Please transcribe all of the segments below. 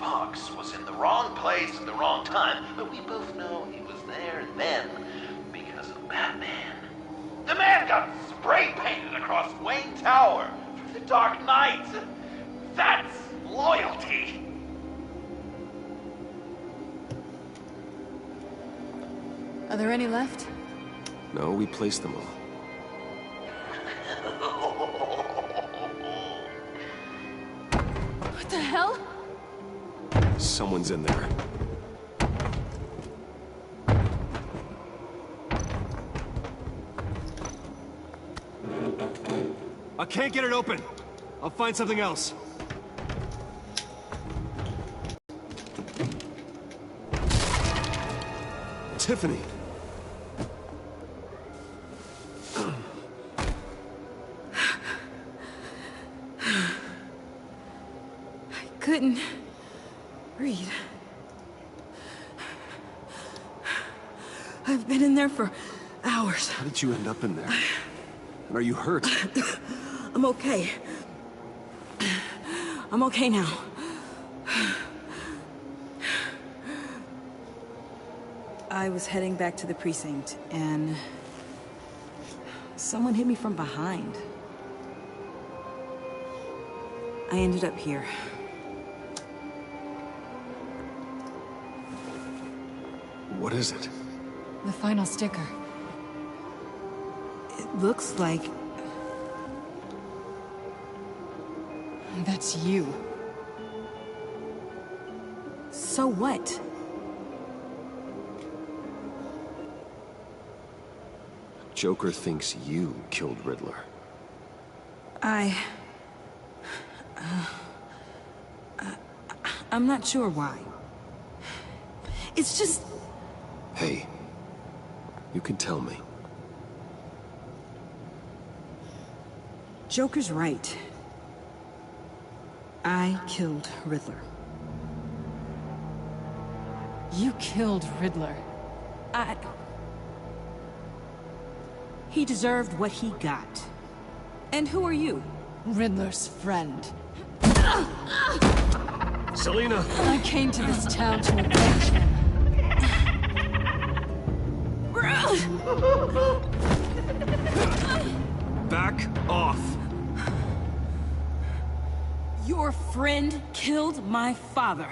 Fox was in the wrong place at the wrong time, but we both know he was there then because of Batman. The man got spray painted across Wayne Tower for the Dark Knight. That's loyalty. Are there any left? No, we placed them all. What the hell? Someone's in there. I can't get it open. I'll find something else. Tiffany. I couldn't breathe. I've been in there for hours. How did you end up in there? And are you hurt? I'm okay. I'm okay now. I was heading back to the precinct, and someone hit me from behind. I ended up here. What is it? The final sticker. It looks like... That's you. So what? Joker thinks you killed Riddler. I'm not sure why. It's just... Hey, you can tell me. Joker's right. I killed Riddler. You killed Riddler. He deserved what he got. And who are you? Riddler's friend. Selina! I came to this town to avenge him. Back off! Your friend killed my father.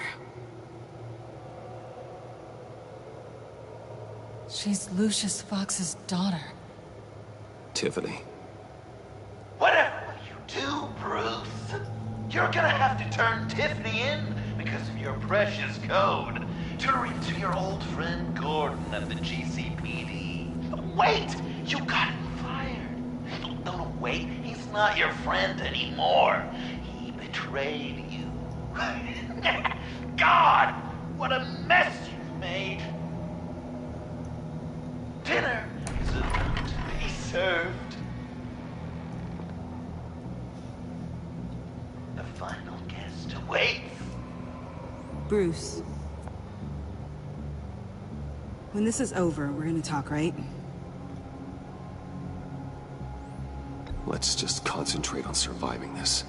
She's Lucius Fox's daughter. Tiffany. Whatever you do, Bruce, you're gonna have to turn Tiffany in because of your precious code. Turn her into your old friend Gordon at the GCPD. Wait! You got him fired. No, wait. He's not your friend anymore. He betrayed you. God! What a mess you've made. Dinner is about to be served. The final guest awaits. Bruce. When this is over, we're gonna talk, right? Let's just concentrate on surviving this.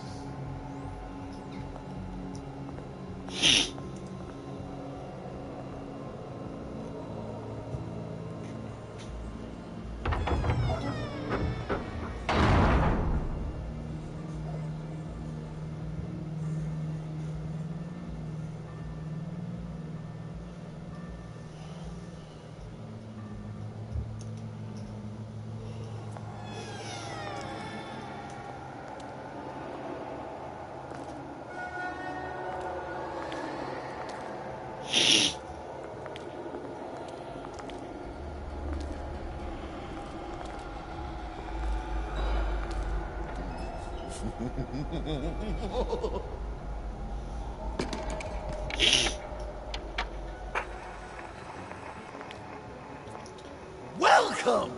Welcome!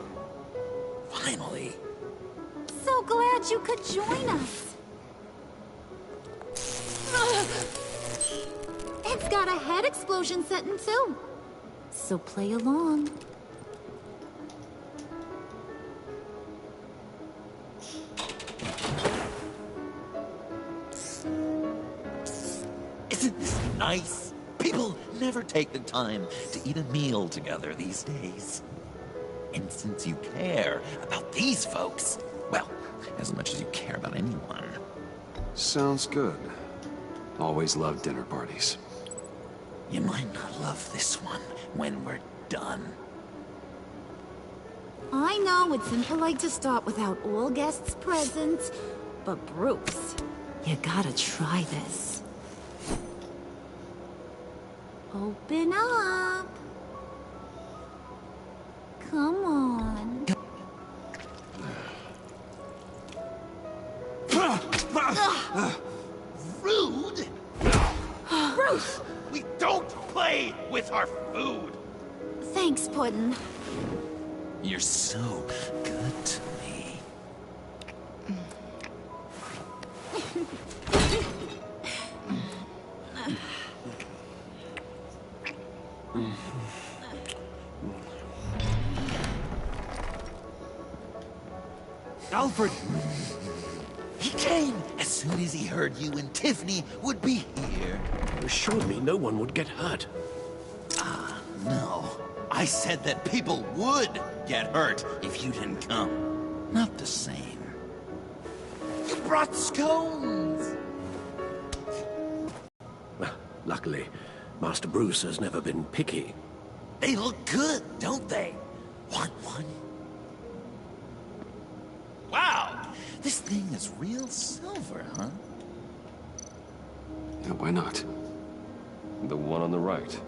Finally. So glad you could join us. It's got a head explosion setting too. So play along. Isn't this nice? People never take the time to eat a meal together these days. And since you care about these folks, well, as much as you care about anyone. Sounds good. Always loved dinner parties. You might not love this one when we're done. I know it's impolite to start without all guests present, but Bruce, you gotta try this. Open up. Come on. Rude? Bruce! We don't play with our food! Thanks, Puddin'. You're so good to me. Alfred! He came as soon as he heard you and Tiffany would be here. You assured me no one would get hurt. No, I said that people would get hurt if you didn't come. Not the same. You brought scones! Luckily, Master Bruce has never been picky. They look good, don't they? Want one? Wow, this thing is real silver, huh? Yeah, why not? The one on the right.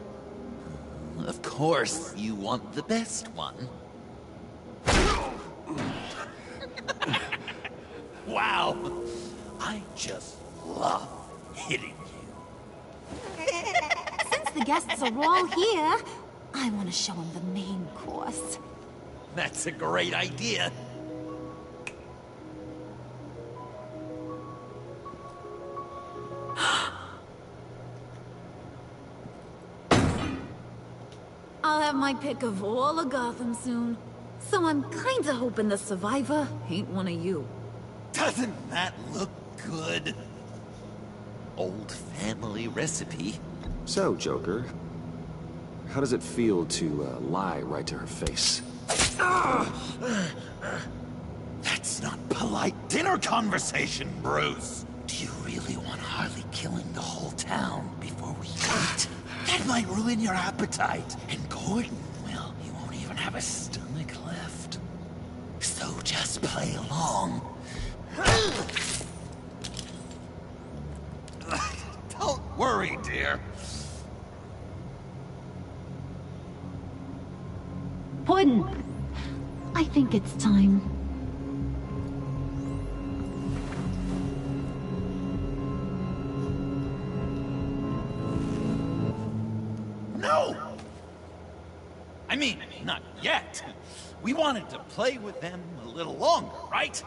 Of course, you want the best one. Wow, I just love hitting you. Since the guests are all here, I want to show them the main course. That's a great idea. I'll have my pick of all of Gotham soon. So I'm kinda hoping the survivor ain't one of you. Doesn't that look good? Old family recipe. So, Joker, how does it feel to lie right to her face? That's not polite dinner conversation, Bruce. Do you really want Harley killing the whole town before we eat? That might ruin your appetite. And Gordon, well, he won't even have a stomach left. So just play along. Don't worry, dear. Puddin', I think it's time. No! I mean, not yet. We wanted to play with them a little longer, right?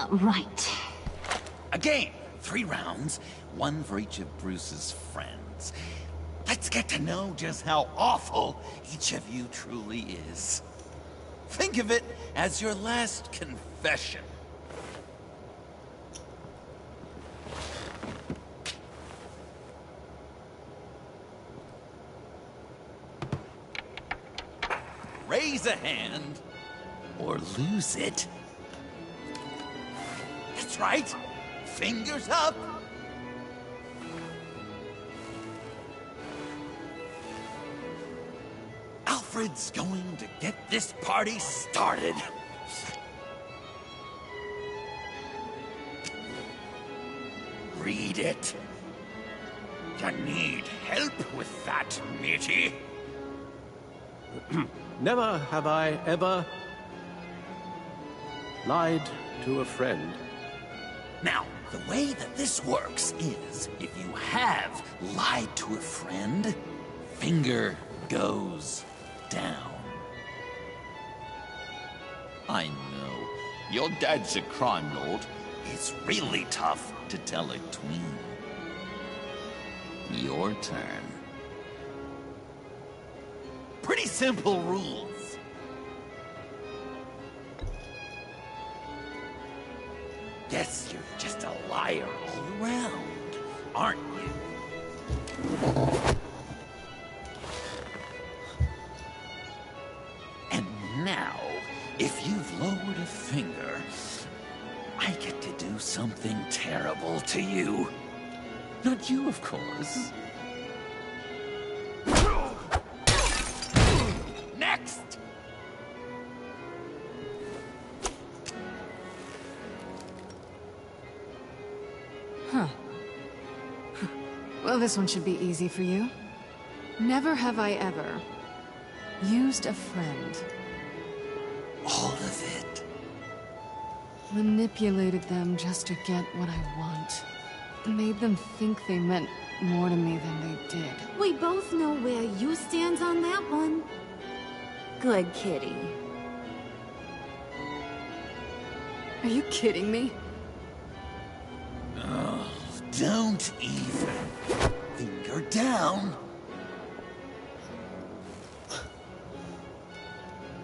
Right. A game, 3 rounds, 1 for each of Bruce's friends. Let's get to know just how awful each of you truly is. Think of it as your last confession. Raise a hand, or lose it. That's right. Fingers up. Alfred's going to get this party started. Read it. You need help with that, matey? Never have I ever lied to a friend. Now, the way that this works is, if you have lied to a friend, finger goes down. I know, your dad's a crime lord. It's really tough to tell a tween. Your turn. Pretty simple rules. Guess you're just a liar all around. aren't you? And now, if you've lowered a finger, I get to do something terrible to you. Not you, of course. Next! Huh. Well, this one should be easy for you. Never have I ever used a friend. All of it. Manipulated them just to get what I want. Made them think they meant more to me than they did. We both know where you stand on that one. Good kitty. Are you kidding me? Oh, don't even. Finger down.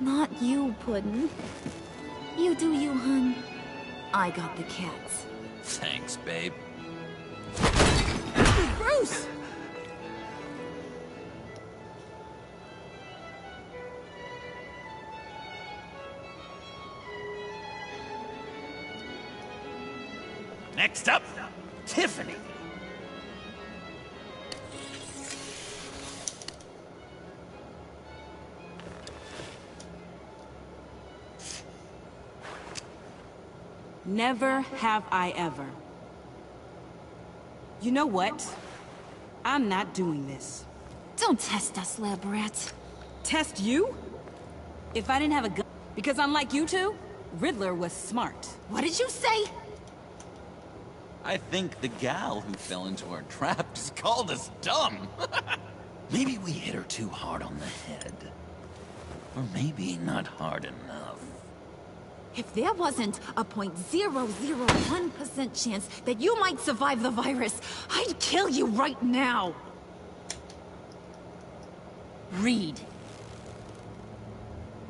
Not you, Puddin'. You do you, hun. I got the cats. Thanks, babe. Bruce! Next up, Tiffany. Never have I ever. You know what? I'm not doing this. Don't test us, lab rat. Test you? If I didn't have a gun... Because unlike you two, Riddler was smart. What did you say? I think the gal who fell into our trap just called us dumb. Maybe we hit her too hard on the head. Or maybe not hard enough. If there wasn't a 0.001% chance that you might survive the virus, I'd kill you right now. Read.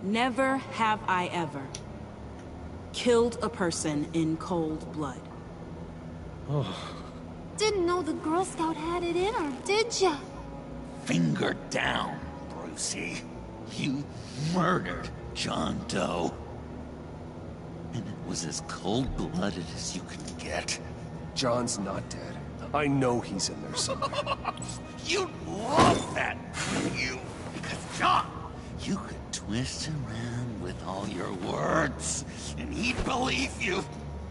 Never have I ever killed a person in cold blood. Didn't know the Girl Scout had it in her, did ya? Finger down, Brucey. You murdered John Doe. And it was as cold-blooded as you can get. John's not dead. I know he's in there somewhere. You'd love that, wouldn't you? Because John, you could twist around with all your words, and he'd believe you.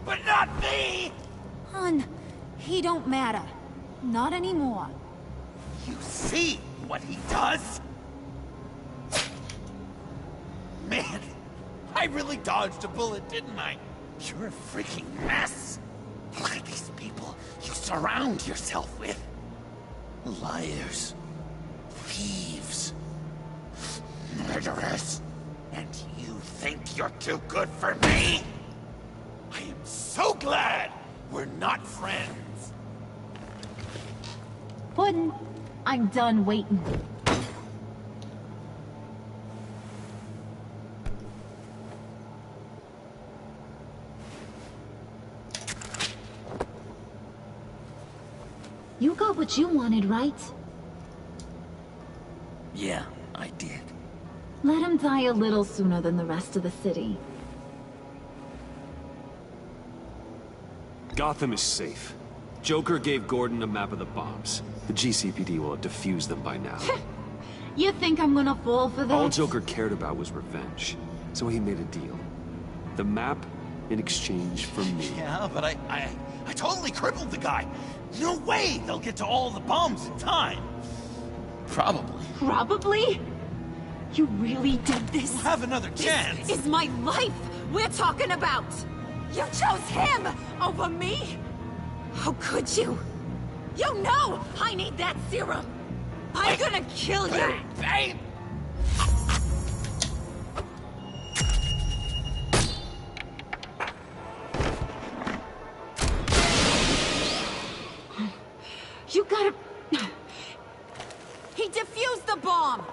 But not me! Hun, he don't matter. Not anymore. You see what he does? Man, I really dodged a bullet, didn't I? You're a freaking mess. Look at these people you surround yourself with. Liars. Thieves. Murderers. And you think you're too good for me? I am so glad we're not friends. Puddin', I'm done waiting. You got what you wanted, right? Yeah, I did. Let him die a little sooner than the rest of the city. Gotham is safe. Joker gave Gordon a map of the bombs. The GCPD will have defused them by now. You think I'm gonna fall for that? All Joker cared about was revenge, so he made a deal. The map in exchange for me. Yeah, but I totally crippled the guy. No way they'll get to all the bombs in time. Probably. Probably? You really did this? We'll have another chance. This is my life we're talking about! You chose him over me? How could you? You know I need that serum! I'm gonna kill you! Babe! You gotta... He defused the bomb!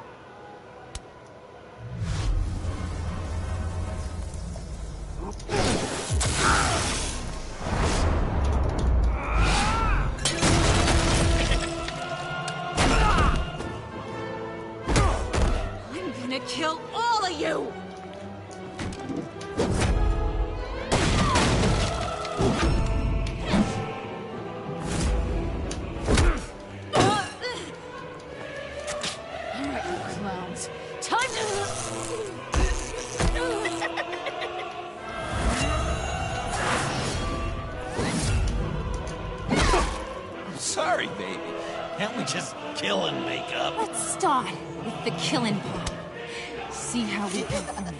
Can't we just kill and make up? Let's start with the killing part. See how we go from there.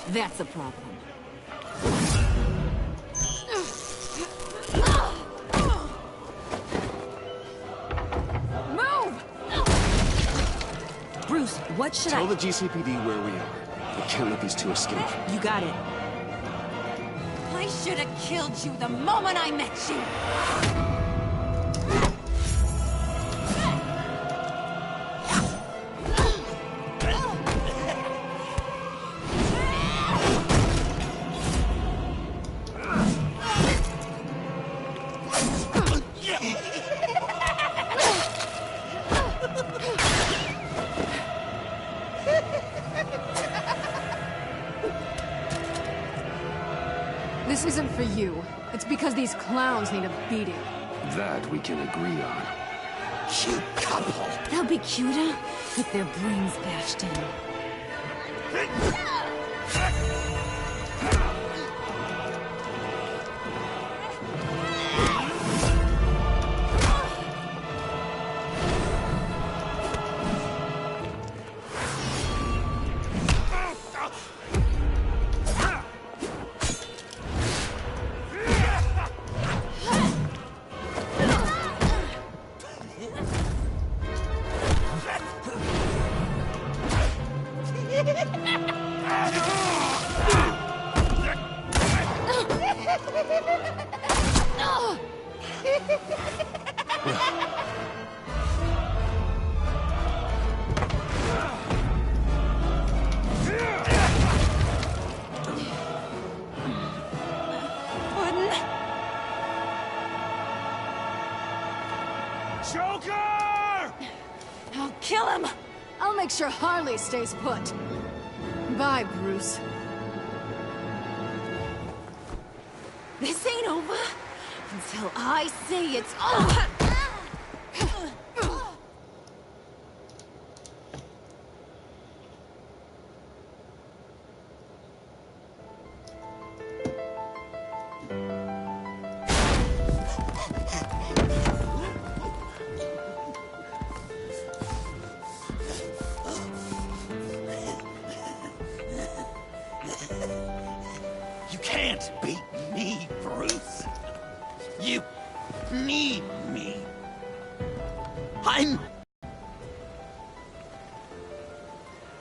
That's a problem. Move! Bruce, what should Tell the GCPD where we are. We can't let these two escape. You got it. I should have killed you the moment I met you! This isn't for you. It's because these clowns need a beating. That we can agree on. Cute couple. They'll be cuter with their brains bashed in. I'll kill him! I'll make sure Harley stays put. Bye, Bruce. This ain't over until I say it's over! You can't beat me, Bruce. You need me. I'm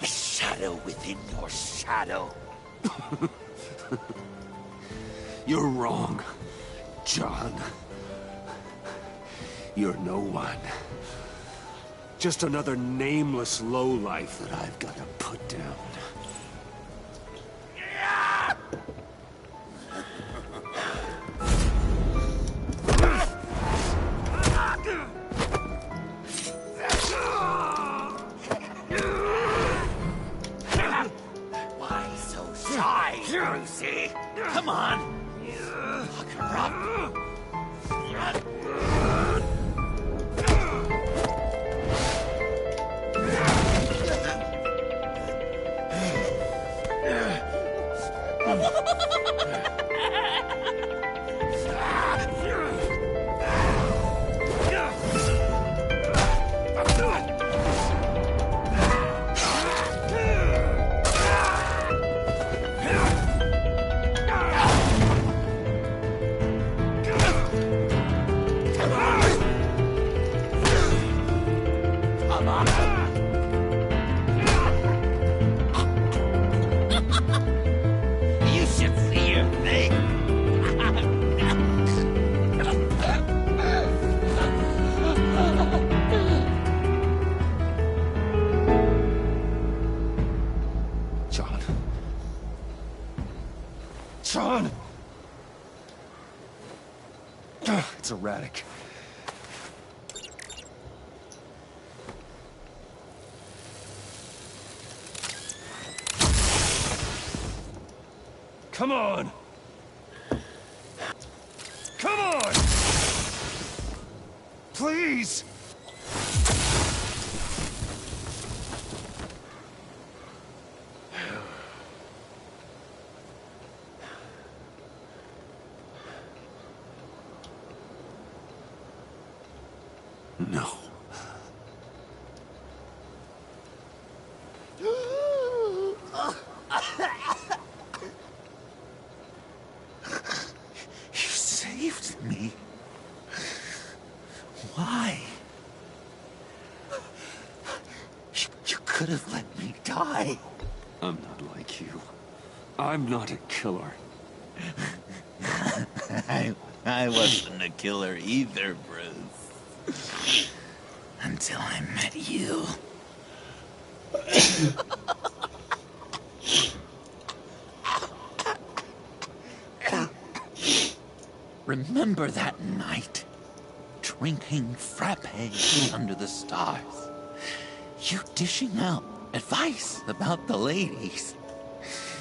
a shadow within your shadow. You're wrong, John. You're no one. Just another nameless lowlife that I've got to put down. Why so shy, Brucey? Come on. Lock her up. erratic. Come on! Come on! Please! No. You saved me. Why? You could have let me die. I'm not like you. I'm not a killer. I wasn't a killer either, Bruce. Until I met you. Remember that night? Drinking frappe under the stars. You dishing out advice about the ladies.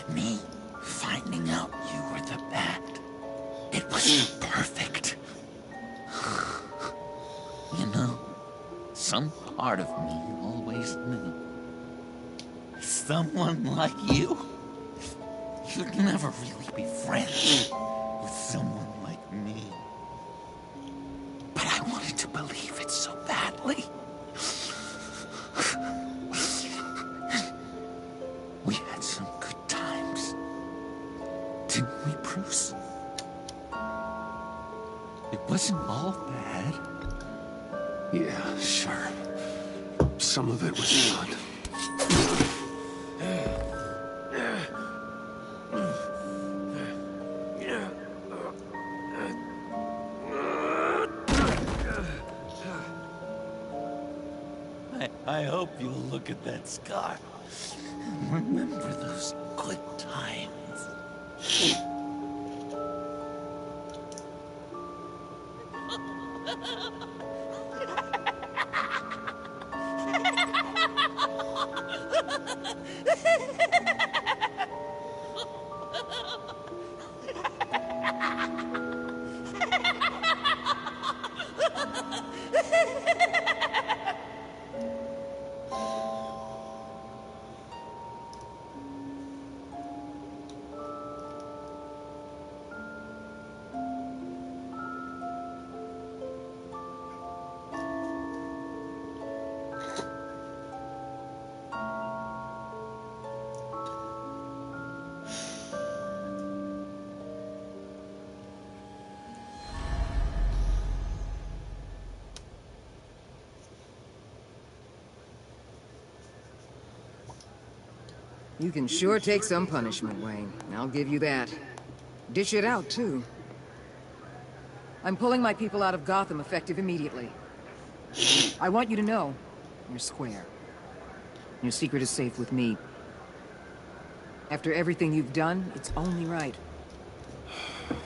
Me finding out you were the bad. It was perfect. You know, some part of me always knew. Someone like you, you'd never really be friends with someone like me. But I wanted to believe it so badly. We had some good times, didn't we, Bruce? It wasn't all bad. Yeah, sure. Some of it was fun. I hope you'll look at that scar and remember those good times. You can sure take some punishment, Wayne. I'll give you that. Dish it out, too. I'm pulling my people out of Gotham effective immediately. I want you to know, you're square. Your secret is safe with me. After everything you've done, it's only right.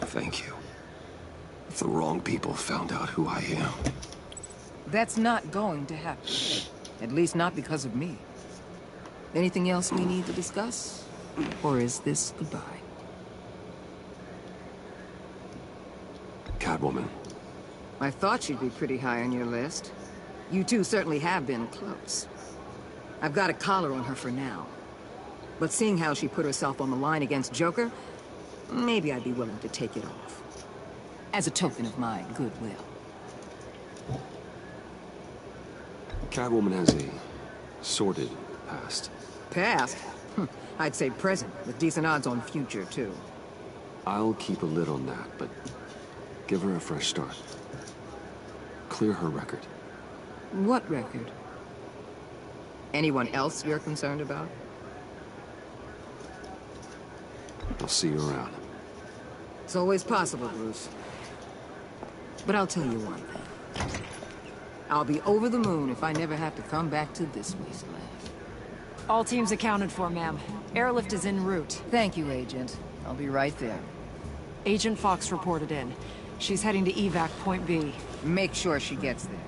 Thank you. If the wrong people found out who I am. That's not going to happen. At least not because of me. Anything else we need to discuss? Or is this goodbye? Catwoman. I thought she'd be pretty high on your list. You two certainly have been close. I've got a collar on her for now. But seeing how she put herself on the line against Joker, maybe I'd be willing to take it off. As a token of my goodwill. Catwoman has a sordid past. Past? I'd say present, with decent odds on future, too. I'll keep a lid on that, but give her a fresh start. Clear her record. What record? Anyone else you're concerned about? I'll see you around. It's always possible, Bruce. But I'll tell you one thing. I'll be over the moon if I never have to come back to this wasteland. All teams accounted for, ma'am. Airlift is en route. Thank you, Agent. I'll be right there. Agent Fox reported in. She's heading to evac point B. Make sure she gets there.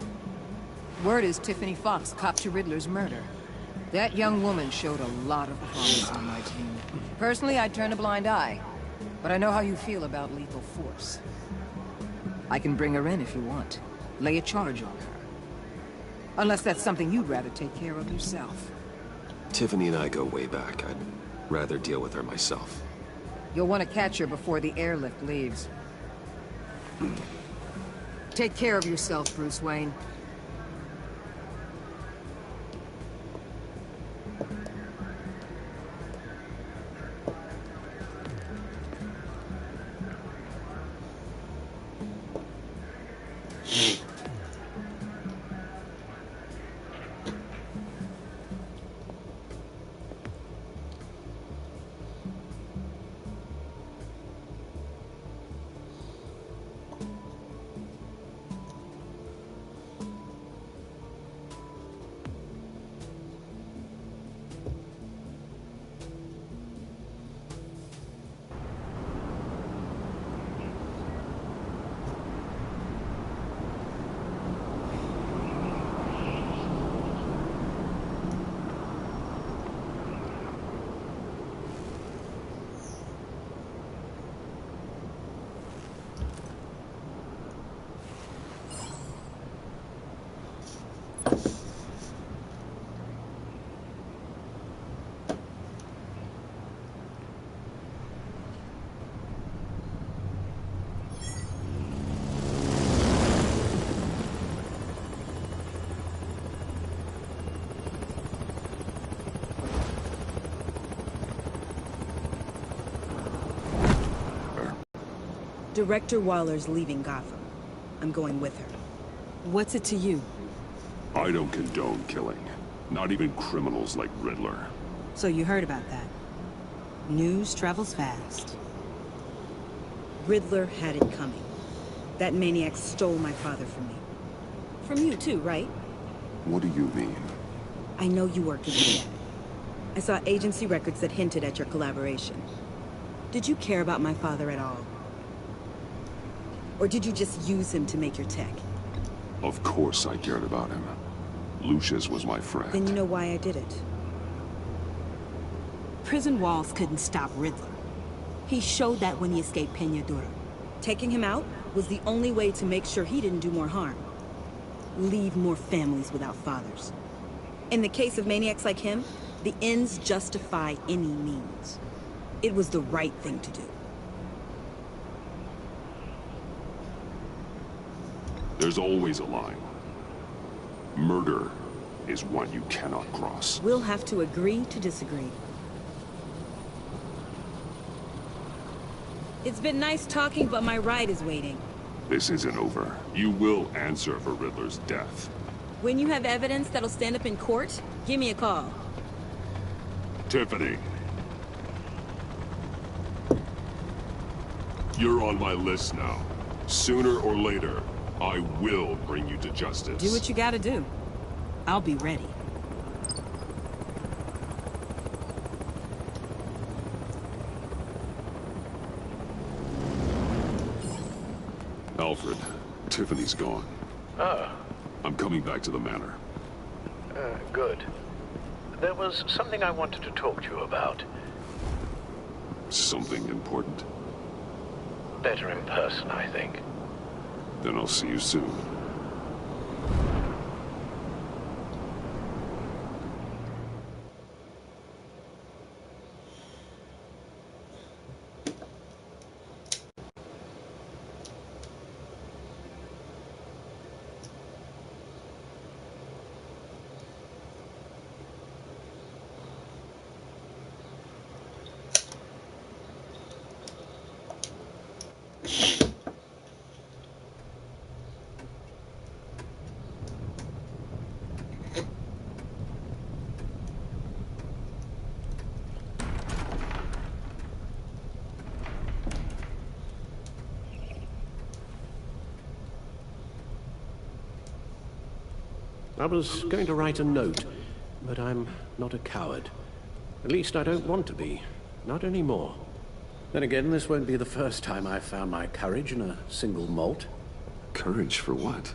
Word is Tiffany Fox copped to Riddler's murder. That young woman showed a lot of promise on my team. Personally, I'd turn a blind eye. But I know how you feel about lethal force. I can bring her in if you want. Lay a charge on her. Unless that's something you'd rather take care of yourself. Tiffany and I go way back. I'd rather deal with her myself. You'll want to catch her before the airlift leaves. Take care of yourself, Bruce Wayne. Director Waller's leaving Gotham. I'm going with her. What's it to you? I don't condone killing. Not even criminals like Riddler. So you heard about that. News travels fast. Riddler had it coming. That maniac stole my father from me. From you too, right? What do you mean? I know you worked with your dad. I saw agency records that hinted at your collaboration. Did you care about my father at all? Or did you just use him to make your tech? Of course I cared about him. Lucius was my friend. Then you know why I did it. Prison walls couldn't stop Riddler. He showed that when he escaped Peñadura. Taking him out was the only way to make sure he didn't do more harm. Leave more families without fathers. In the case of maniacs like him, the ends justify any means. It was the right thing to do. There's always a line. Murder is one you cannot cross. We'll have to agree to disagree. It's been nice talking, but my ride is waiting. This isn't over. You will answer for Riddler's death. When you have evidence that'll stand up in court, give me a call. Tiffany. You're on my list now. Sooner or later, I will bring you to justice. Do what you gotta do. I'll be ready. Alfred, Tiffany's gone. Ah, I'm coming back to the manor. good. There was something I wanted to talk to you about. Something important? Better in person, I think. Then I'll see you soon. I was going to write a note, but I'm not a coward. At least I don't want to be. Not anymore. Then again, this won't be the first time I've found my courage in a single malt. Courage for what?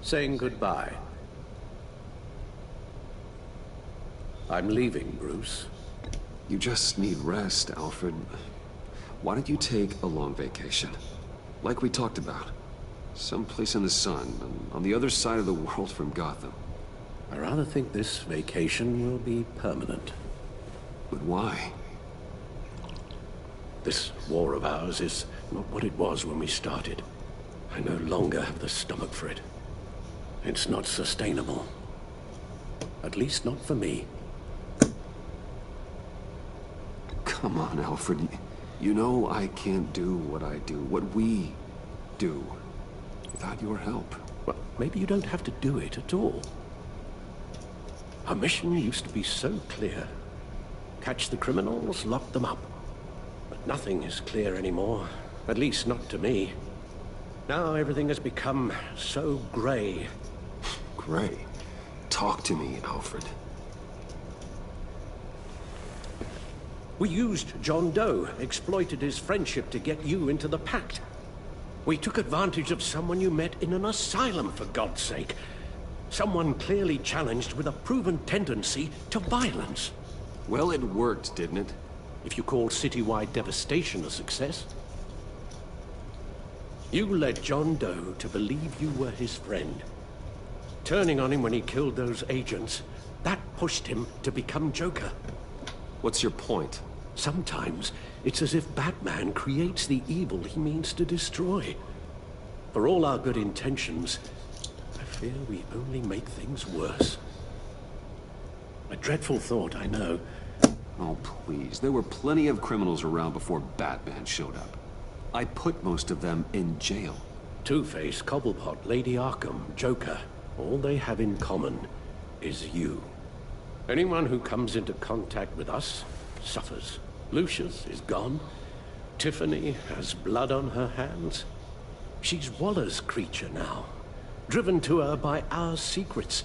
Saying goodbye. I'm leaving, Bruce. You just need rest, Alfred. Why don't you take a long vacation? Like we talked about. Someplace in the sun, on the other side of the world from Gotham. I rather think this vacation will be permanent. But why? This war of ours is not what it was when we started. I no longer have the stomach for it. It's not sustainable. At least not for me. Come on, Alfred. You know I can't do what I do, what we do, without your help. Well, maybe you don't have to do it at all. Our mission used to be so clear. Catch the criminals, lock them up. But nothing is clear anymore. At least not to me. Now everything has become so gray. Gray? Talk to me, Alfred. We used John Doe, exploited his friendship to get you into the pact. We took advantage of someone you met in an asylum, for God's sake. Someone clearly challenged with a proven tendency to violence. Well, it worked, didn't it? If you call citywide devastation a success. You led John Doe to believe you were his friend. Turning on him when he killed those agents, that pushed him to become Joker. What's your point? Sometimes, it's as if Batman creates the evil he means to destroy. For all our good intentions, I fear we only make things worse. A dreadful thought, I know. Oh, please. There were plenty of criminals around before Batman showed up. I put most of them in jail. Two-Face, Cobblepot, Lady Arkham, Joker, all they have in common is you. Anyone who comes into contact with us suffers. Lucius is gone. Tiffany has blood on her hands. She's Waller's creature now, driven to her by our secrets.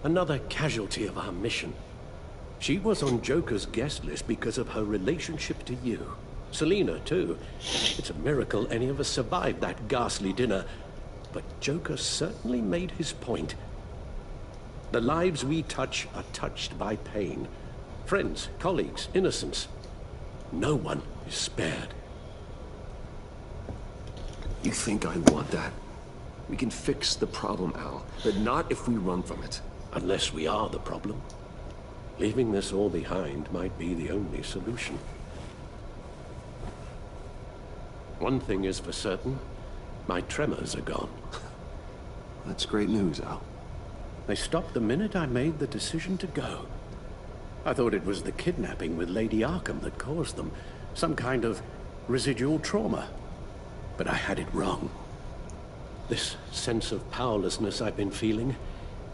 Another casualty of our mission. She was on Joker's guest list because of her relationship to you. Selina, too. It's a miracle any of us survived that ghastly dinner. But Joker certainly made his point. The lives we touch are touched by pain. Friends, colleagues, innocents. No one is spared. You think I want that? We can fix the problem, Al, but not if we run from it. Unless we are the problem. Leaving this all behind might be the only solution. One thing is for certain, my tremors are gone. That's great news, Al. They stopped the minute I made the decision to go. I thought it was the kidnapping with Lady Arkham that caused them. Some kind of residual trauma. But I had it wrong. This sense of powerlessness I've been feeling,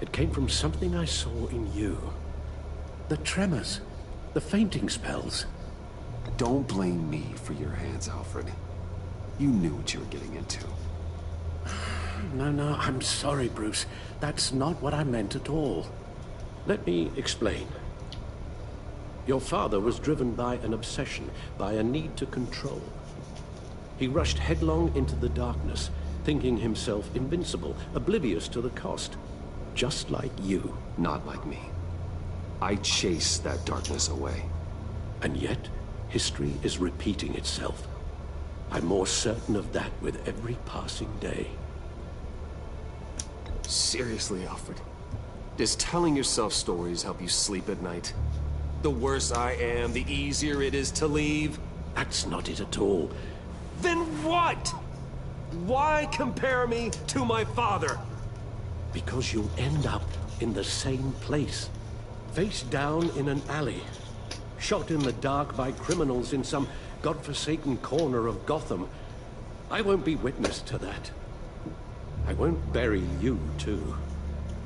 it came from something I saw in you. The tremors, the fainting spells. Don't blame me for your hands, Alfred. You knew what you were getting into. No, I'm sorry, Bruce. That's not what I meant at all. Let me explain. Your father was driven by an obsession, by a need to control. He rushed headlong into the darkness, thinking himself invincible, oblivious to the cost. Just like you. Not like me. I chased that darkness away. And yet, history is repeating itself. I'm more certain of that with every passing day. Seriously, Alfred. Does telling yourself stories help you sleep at night? The worse I am, the easier it is to leave. That's not it at all. Then what? Why compare me to my father? Because you'll end up in the same place. Face down in an alley. Shot in the dark by criminals in some godforsaken corner of Gotham. I won't be witness to that. I won't bury you, too.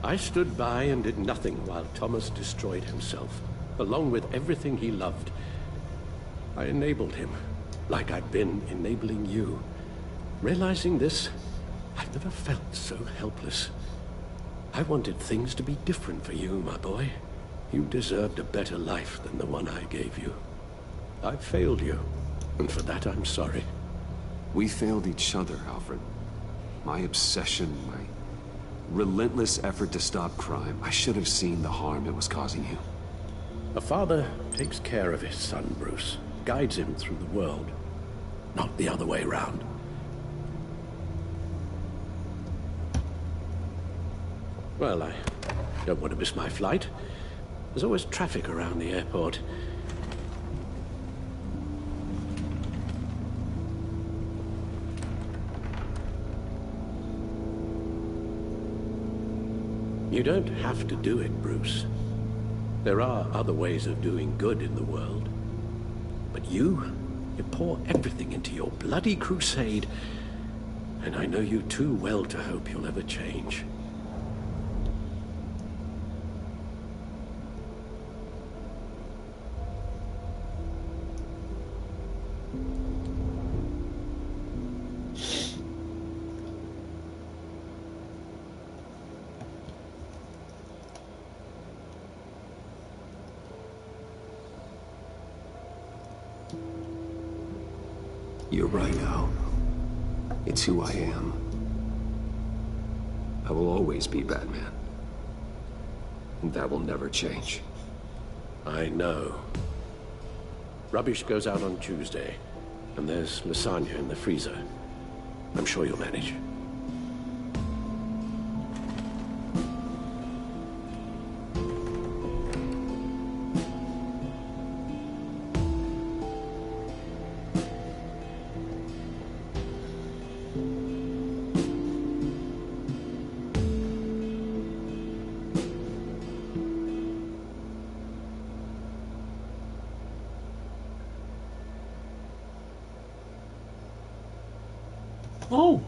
I stood by and did nothing while Thomas destroyed himself, along with everything he loved. I enabled him, like I'd been enabling you. Realizing this, I've never felt so helpless. I wanted things to be different for you, my boy. You deserved a better life than the one I gave you. I failed you, and for that I'm sorry. We failed each other, Alfred. My obsession, my relentless effort to stop crime. I should have seen the harm it was causing you. A father takes care of his son, Bruce. Guides him through the world. Not the other way round. Well, I don't want to miss my flight. There's always traffic around the airport. You don't have to do it, Bruce. There are other ways of doing good in the world. But you pour everything into your bloody crusade, and I know you too well to hope you'll ever change. You're right, Al. It's who I am. I will always be Batman. And that will never change. I know. Rubbish goes out on Tuesday, and there's lasagna in the freezer. I'm sure you'll manage. Oh!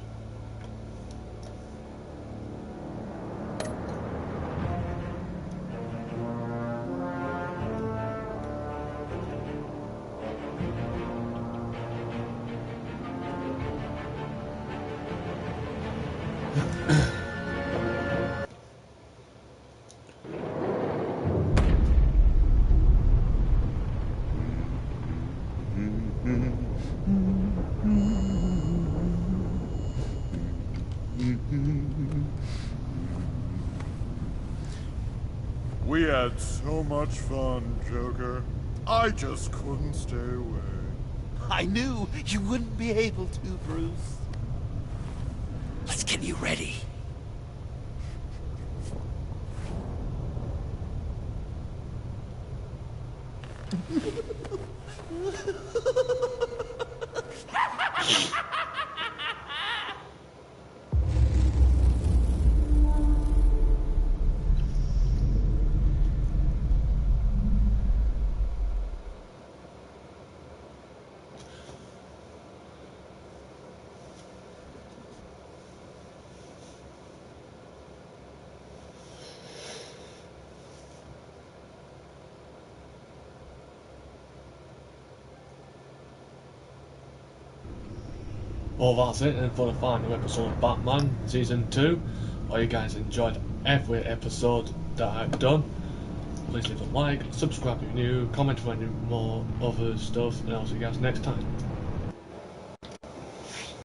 We had so much fun, Joker. I just couldn't stay away. I knew you wouldn't be able to, Bruce. Let's get you ready. Well, that's it then for the final episode of Batman Season 2. Hope you guys enjoyed every episode that I've done. Please leave a like, subscribe if you're new, comment for any more other stuff, and I'll see you guys next time.